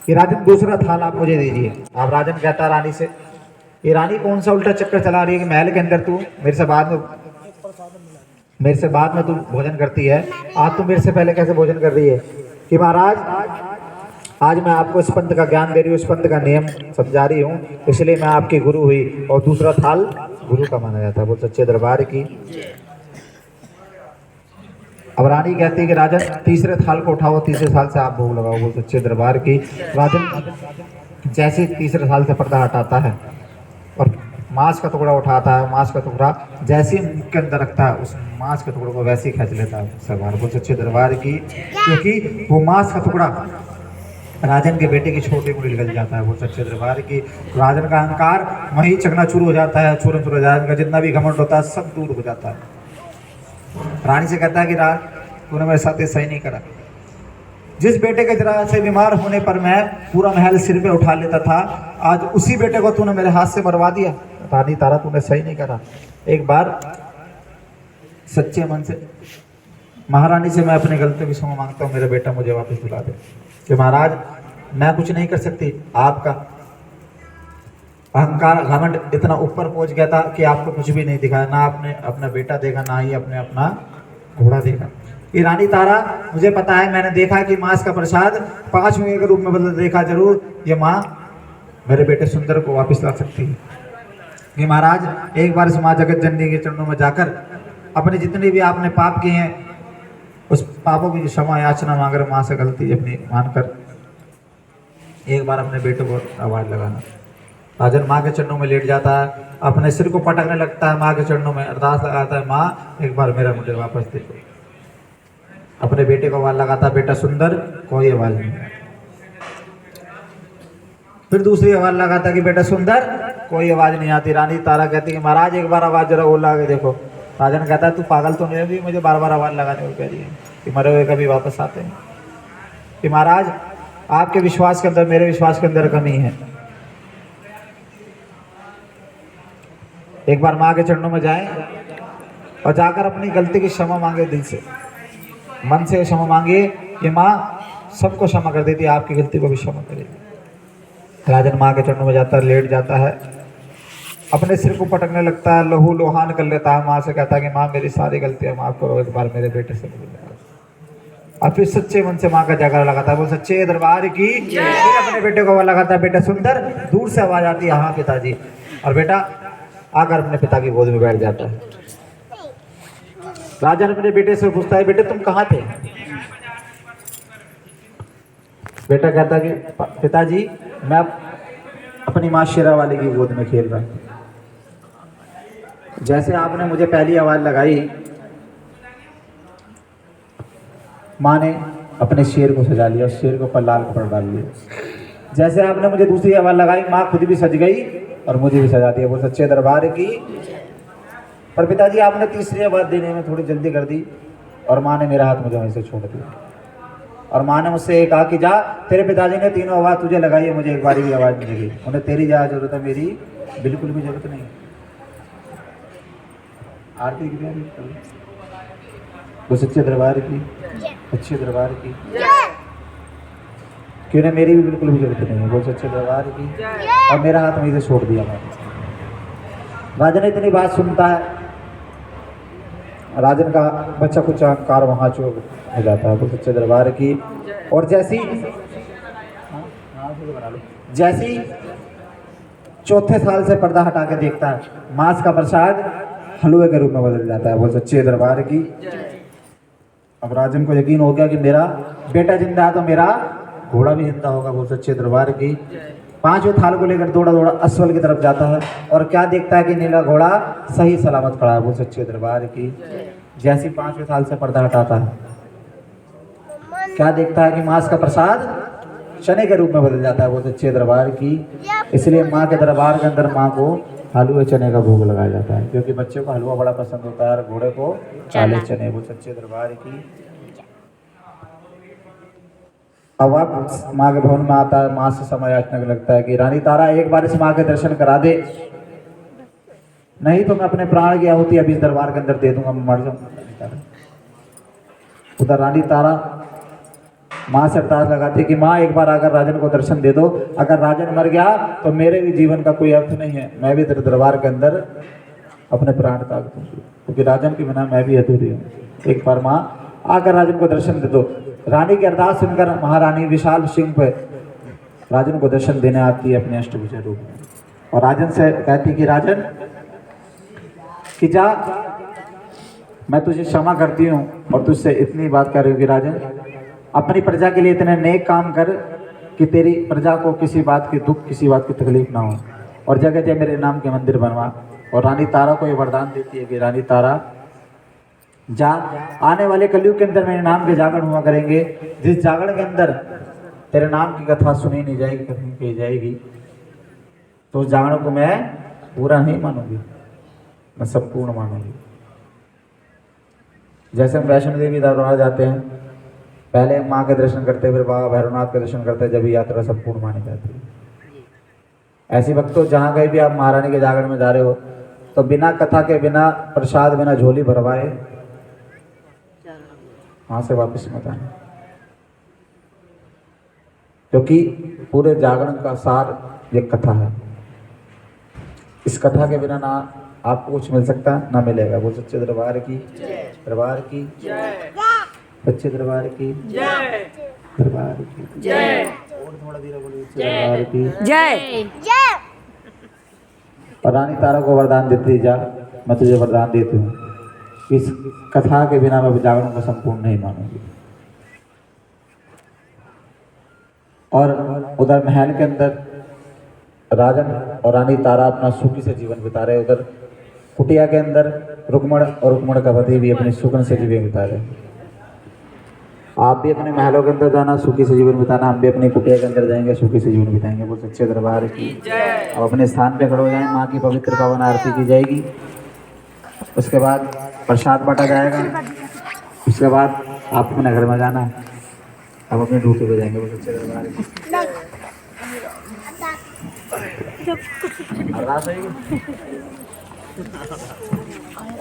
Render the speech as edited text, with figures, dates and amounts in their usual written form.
कि राजन दूसरा थाल आप मुझे दीजिए। अब राजन कहता रानी से, ये रानी कौन सा उल्टा चक्कर चला रही है कि महल के अंदर तू मेरे से बाद में तू भोजन करती है, आज तू मेरे से पहले कैसे भोजन कर रही है? कि महाराज आज मैं आपको इस पंथ का ज्ञान दे रही हूँ, इस पंथ का नियम समझा रही हूँ, इसलिए मैं आपकी गुरु हुई और दूसरा थाल गुरु का माना जाता है। बोल सच्चे दरबार की। अब रानी कहती है कि राजन तीसरे थाल को उठाओ, तीसरे थाल से आप भोग लगाओ। बोल सच्चे दरबार की। राजन जैसे तीसरे थाल से पर्दा हटाता है और मांस का टुकड़ा उठाता है, मांस का टुकड़ा जैसे ही मुंह के अंदर रखता है उस मांस के टुकड़े को वैसे ही खींच लेता है सरदार। बोल सच्चे दरबार की। क्योंकि वो मांस का टुकड़ा राजन के बेटे की छोटी मुड़ी निकल जाता है। वो सच्चे दरबार की। राजन का अहंकार वहीं चकनाचूर हो जाता है, चूरन चूर हो जाता है, उनका जितना भी घमंड होता है सब दूर हो जाता है। रानी से कहता है कि राज तूने मेरे साथ ये सही नहीं करा। जिस बेटे के जरा से बीमार होने पर मैं पूरा महल सिर पे उठा लेता था, आज उसी बेटे को तूने मेरे हाथ से मरवा दिया। रानी तारा तूने सही नहीं करा। एक बार सच्चे मन से महारानी से मैं अपनी गलती की क्षमा मांगता हूँ, मेरा बेटा मुझे वापस बुला दे। कि महाराज मैं कुछ नहीं कर सकती, आपका अहंकार घमंड इतना ऊपर पहुंच गया था कि आपको कुछ भी नहीं दिखाया, ना आपने अपना बेटा देखा, ना ही अपने अपना घोड़ा देखा। ये रानी तारा मुझे पता है, मैंने देखा कि मांस का प्रसाद 5 हुए के रूप में बदल देखा जरूर, ये माँ मेरे बेटे सुंदर को वापस ला सकती है। कि महाराज एक बार इस माँ जगत जननी के चरणों में जाकर अपने जितने भी आपने पाप किए हैं उस पापों की क्षमा याचना मांगर माँ से गलती अपनी मानकर एक बार अपने बेटे को आवाज लगाना। राजन माँ के चरणों में लेट जाता है, अपने सिर को पटकने लगता है, माँ के चरणों में अरदास लगाता है, माँ एक बार मेरा मुझे वापस दे दो। अपने बेटे को आवाज लगाता है, बेटा सुंदर, कोई आवाज नहीं। फिर दूसरी आवाज लगाता है कि बेटा सुंदर, कोई आवाज नहीं आती। रानी तारा कहती है महाराज एक बार आवाज जरा और लगा के देखो। राजन कहता है तू पागल तो नहीं है, भी मुझे बार बार आवाज लगाने को कह रही है कि मरे हुए कभी वापस आते हैं। कि महाराज आपके विश्वास के अंदर मेरे विश्वास के अंदर कमी है। एक बार माँ के चरणों में जाएं और जाकर अपनी गलती की क्षमा मांगे, दिल से मन से क्षमा मांगिए। ये माँ सबको क्षमा कर देती है, आपकी गलती को भी क्षमा करेगी। राजन माँ के चरणों में जाता है, लेट जाता है, अपने सिर को पटकने लगता है, लहू लोहान कर लेता है। माँ से कहता है कि माँ मेरी सारी गलतियाँ माफ़ करो, एक बार मेरे बेटे से मिल जाओ। और फिर सच्चे मन से माँ का जयकारा लगाता है, वो सच्चे दरबार की। फिर अपने बेटे को लगाता है, बेटा सुंदर। दूर से आवाज आती है, हाँ पिताजी। और बेटा आकर अपने पिता की गोद में बैठ जाता है। राजन अपने बेटे से पूछता है, बेटे तुम कहाँ थे? बेटा कहता कि पिताजी मैं अपनी माँ शेरा वाली की गोद में खेल रहा हूँ। जैसे आपने मुझे पहली आवाज लगाई, माँ ने अपने शेर को सजा लिया, शेर के ऊपर लाल कपड़ा डाल लिया। जैसे आपने मुझे दूसरी आवाज लगाई, माँ खुद भी सज गई और मुझे भी सजा दिया। वो सच्चे दरबार की। पर पिताजी आपने तीसरी आवाज देने में थोड़ी जल्दी कर दी और माँ ने मेरा हाथ मुझे वहीं से छोड़ दिया। और माँ ने मुझसे कहा कि जा, तेरे पिताजी ने तीनों आवाज तुझे लगाई है, मुझे एक बारी भी आवाज नहीं दी, उन्हें तेरी जहाँ जरूरत है, मेरी बिल्कुल भी जरूरत नहीं। आरती की तैयारी करो। वो सच्चे दरबार की, अच्छे दरबार की। क्यों ना मेरी भी बिल्कुल भी जरूरत नहीं है। वो सच्चे दरबार की। और मेरा हाथ वहीं से छोड़ दिया। राजन इतनी बात सुनता है, राजन का बच्चा कुछ अहंकार वहाँ चोक हो जाता है। वो सच्चे दरबार की। और जैसी चौथे साल से पर्दा हटा के देखता है, मांस का प्रसाद हलवे के रूप में बदल जाता है। वो सच्चे दरबार की। अब राजन को यकीन हो गया कि मेरा बेटा जिंदा है तो मेरा घोड़ा भी जिंदा होगा। वो सच्चे दरबार की। 5वें थाल को लेकर दौड़ा दौड़ा अस्वल की तरफ जाता है और क्या देखता है कि नीला घोड़ा सही सलामत खड़ा है। वो सच्चे दरबार की। जैसी 5वें थाल से पर्दा हटाता है, क्या देखता है कि मांस का प्रसाद चने के रूप में बदल जाता है। वो सच्चे दरबार की। इसलिए माँ के दरबार के अंदर माँ को हलवे चने का भोग लगाया जाता है, क्योंकि बच्चे को हलवा बड़ा पसंद होता है और घोड़े को काले चने। वो सच्चे दरबार की। अब आप माँ के भवन में आता है, माँ से समय याचने को लगता है कि रानी तारा एक बार इस माँ के दर्शन करा दे, नहीं तो मैं अपने प्राण की आहुति अभी इस दरबार के अंदर दे दूंगा, मैं मर जाऊंगा। उधर रानी तारा माँ से अरदास लगाती कि माँ एक बार आकर राजन को दर्शन दे दो, अगर राजन मर गया तो मेरे भी जीवन का कोई अर्थ नहीं है, मैं भी तेरे दरबार के अंदर अपने प्राण त्याग दूंगी, क्योंकि राजन के बिना मैं भी अधूरी हूँ। एक बार माँ आकर राजन को दर्शन दे दो। रानी की अरदास सुनकर महारानी विशाल सिंह पे राजन को दर्शन देने आती है अपने अष्टभुजा रूप में, और राजन से कहती कि राजन कि जा, मैं तुझे क्षमा करती हूँ और तुझसे इतनी बात कर रही हूँ कि राजन अपनी प्रजा के लिए इतने नेक काम कर कि तेरी प्रजा को किसी बात की दुख, किसी बात की तकलीफ ना हो, और जगह जगह मेरे नाम के मंदिर बनवा। और रानी तारा को ये वरदान देती है कि रानी तारा जा, आने वाले कलयुग के अंदर मेरे नाम के जागरण हुआ करेंगे, जिस जागरण के अंदर तेरे नाम की कथा सुनी नहीं जाएगी, कथनी कही जाएगी, तो उस जागरण को मैं पूरा नहीं मानूंगी, मैं संपूर्ण मानूंगी। जैसे हम वैष्णो देवी दरबार जाते हैं, पहले माँ के दर्शन करते हैं, फिर बाबा भैरवनाथ के दर्शन करते हैं, जब यात्रा संपूर्ण मानी जाती है। ऐसी वक्तों जहाँ कहीं भी आप महारानी के जागरण में जा रहे हो तो बिना कथा के, बिना प्रसाद, बिना झोली भरवाए वहां से वापस मत आना, क्योंकि पूरे जागरण का सार ये कथा है। इस कथा के बिना ना आपको कुछ मिल सकता ना मिलेगा। वो सच्चे दरबार की दरबार की सच्चे दरबार की दरबार की जय। और थोड़ा धीरे बोलिए, दरबार की जय। और रानी तारा को वरदान देती, जा मैं तुझे वरदान देती हूँ, इस कथा के बिना मैं जागरण को संपूर्ण नहीं मानूंगी। और उधर महल के अंदर राजन और रानी तारा अपना सुखी से जीवन बिता रहे। उधर कुटिया के अंदर रुक्मण और रुक्मण का पति भी अपने सुखन से जीवन बिता रहे। आप भी अपने महलों के अंदर जाना, सुखी से जीवन बिताना, हम भी अपनी कुटिया के अंदर जाएंगे, सुखी से जीवन बिताएंगे। वो सच्चे दरबार की अब अपने स्थान पे खड़े हो जाएं, माँ की पवित्र पावन आरती की जाएगी, उसके बाद प्रसाद बांटा जाएगा, उसके बाद आप अपने घर में जाना, अब अपने ड्यूटी पे जाएंगे। वो सच्चे दरबार की अरदास होगी।